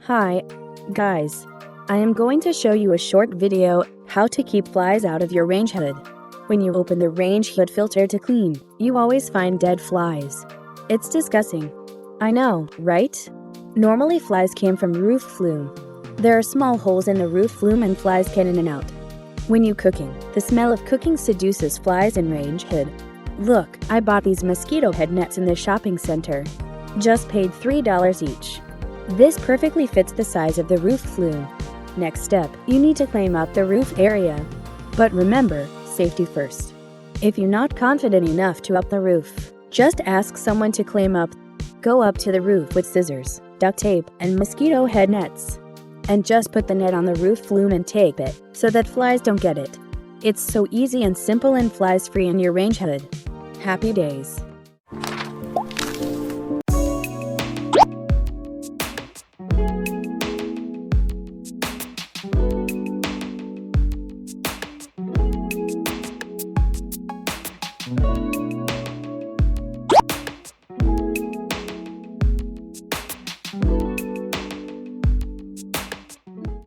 Hi, guys. I am going to show you a short video how to keep flies out of your range hood. When you open the range hood filter to clean, you always find dead flies. It's disgusting. I know, right? Normally flies came from roof flume. There are small holes in the roof flume and flies get in and out. When you cooking, the smell of cooking seduces flies in range hood. Look, I bought these mosquito head nets in the shopping center. Just paid $3 each. This perfectly fits the size of the roof flume. Next step, you need to clean up the roof area. But remember, safety first. If you're not confident enough to up the roof, just ask someone to climb up. Go up to the roof with scissors, duct tape, and mosquito head nets. And just put the net on the roof flume and tape it, so that flies don't get it. It's so easy and simple and flies free in your range hood. Happy days.